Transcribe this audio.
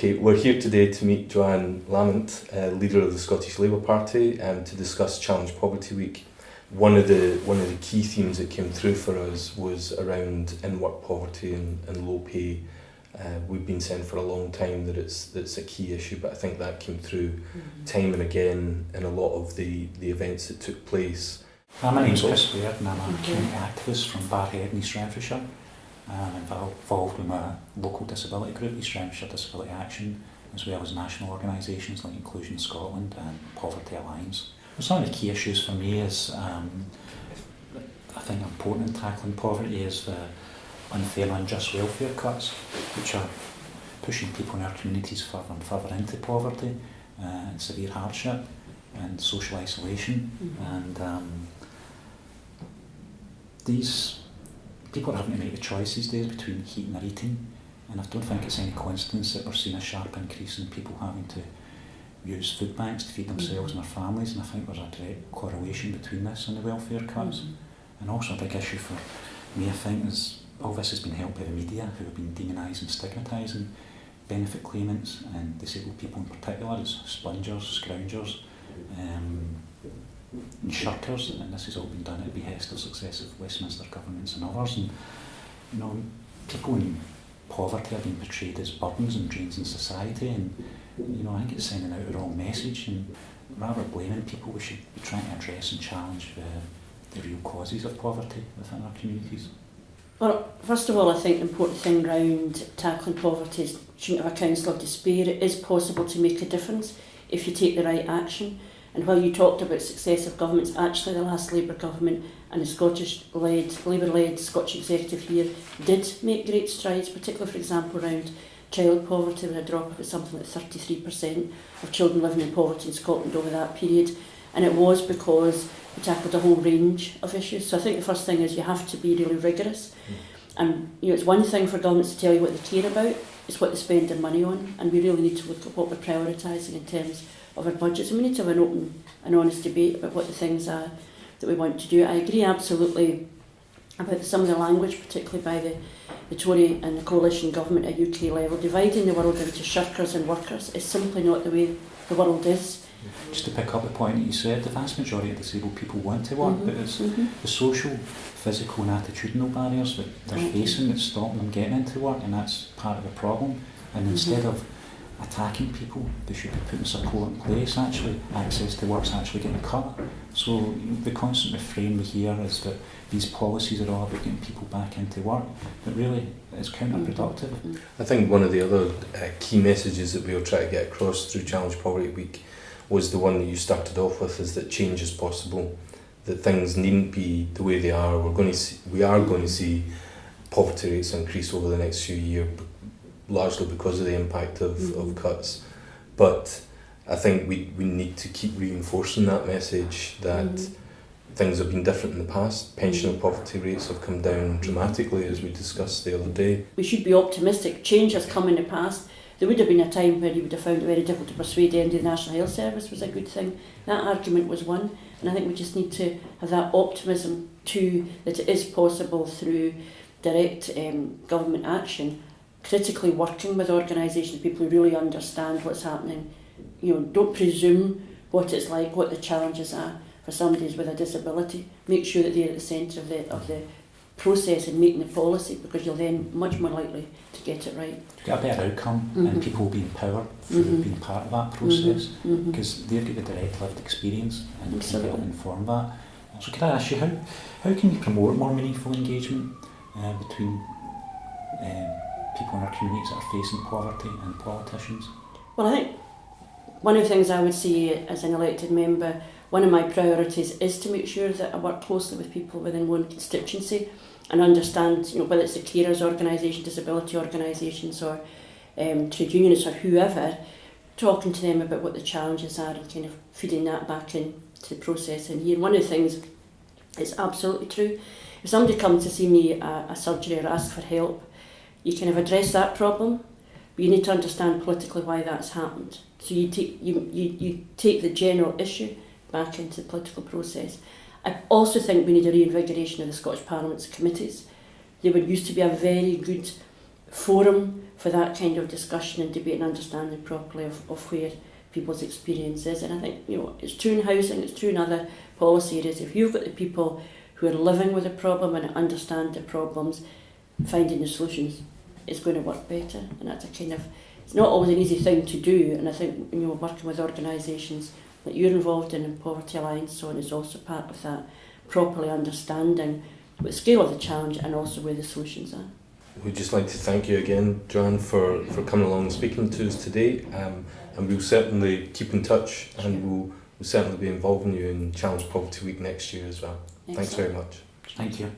Okay, we're here today to meet Johann Lamont, leader of the Scottish Labour Party, to discuss Challenge Poverty Week. One of the key themes that came through for us was around in-work poverty and low pay. We've been saying for a long time that it's a key issue, but I think that came through time and again in a lot of the events that took place. My name's Chris Baird and I'm a community activist from Barhead in East Renfrewshire. I'm involved with my local disability group, East Renfrewshire Disability Action, as well as national organisations like Inclusion Scotland and Poverty Alliance. Well, some of the key issues for me is, I think important in tackling poverty is the unfair and unjust welfare cuts, which are pushing people in our communities further and further into poverty and severe hardship and social isolation. And these people are having to make the choice these days between heating or eating, and I don't think it's any coincidence that we're seeing a sharp increase in people having to use food banks to feed themselves and their families, and I think there's a direct correlation between this and the welfare cuts. And also a big issue for me, I think, is all this has been helped by the media, who have been demonising and stigmatising benefit claimants and disabled people in particular as spongers, scroungers, and shirkers, and this has all been done at the behest of successive Westminster governments and others. And people in poverty are being portrayed as burdens and drains in society, and I think it's sending out the wrong message. And rather than blaming people, we should be trying to address and challenge the real causes of poverty within our communities. Well, first of all, I think the important thing around tackling poverty is shouldn't have a council of despair. It is possible to make a difference if you take the right action. And while you talked about successive governments, actually the last Labour government and the Labour-led Scottish Executive here did make great strides, particularly, for example, around child poverty, with a drop of something like 33% of children living in poverty in Scotland over that period. And it was because we tackled a whole range of issues. So I think the first thing is you have to be really rigorous. And it's one thing for governments to tell you what they care about, it's what they spend their money on, and we really need to look at what we're prioritising in terms of our budgets, and we need to have an open and honest debate about what the things are that we want to do. I agree absolutely about some of the language, particularly by the Tory and the coalition government at UK level. Dividing the world into shirkers and workers is simply not the way the world is. Just to pick up the point that you said, the vast majority of disabled people want to work, but it's the social, physical and attitudinal barriers that they're facing that's stopping them getting into work, and that's part of the problem. And instead of attacking people, they should be putting support in place. Actually, access to work's actually getting cut. So the constant refrain we hear is that these policies are all about getting people back into work, but really it's counterproductive. I think one of the other key messages that we'll try to get across through Challenge Poverty Week was the one that you started off with, is that change is possible, that things needn't be the way they are. We are going to see poverty rates increase over the next few years, largely because of the impact of cuts. But I think we need to keep reinforcing that message that things have been different in the past. Pension and poverty rates have come down dramatically, as we discussed the other day. We should be optimistic. Change has come in the past. There would have been a time where you would have found it very difficult to persuade the end of the National Health Service was a good thing. That argument was won, and I think we just need to have that optimism too, that it is possible through direct government action, critically working with organisations, people who really understand what's happening. Don't presume what it's like, what the challenges are for somebody with a disability. Make sure that they're at the centre of the process in making the policy, because you're then much more likely to get it right. To get a better outcome, and people will be empowered through being part of that process, because they've got the direct lived experience and can help inform that. So could I ask you, how can you promote more meaningful engagement between people in our communities that are facing poverty and politicians? Well, I think one of the things I would say as an elected member, one of my priorities is to make sure that I work closely with people within one constituency and understand, whether it's the carers organisation, disability organisations or trade unions or whoever, talking to them about what the challenges are and kind of feeding that back into the process. And here, one of the things, it's absolutely true, if somebody comes to see me at a surgery or ask for help, you kind of address that problem, but you need to understand politically why that's happened. So you take the general issue back into the political process. I also think we need a reinvigoration of the Scottish Parliament's committees. They used to be a very good forum for that kind of discussion and debate and understanding properly of where people's experience is. And I think, you know, it's true in housing, it's true in other policy areas. If you've got the people who are living with a problem and understand the problems, finding the solutions is going to work better. And that's a kind of, it's not always an easy thing to do. And I think, you know, working with organisations that you're involved in Poverty Alliance, so on, is also part of that, properly understanding the scale of the challenge and also where the solutions are. We'd just like to thank you again, Johann, for coming along and speaking to us today. And we'll certainly keep in touch, and we'll certainly be involving you in Challenge Poverty Week next year as well. Excellent. Thanks very much. Thank you.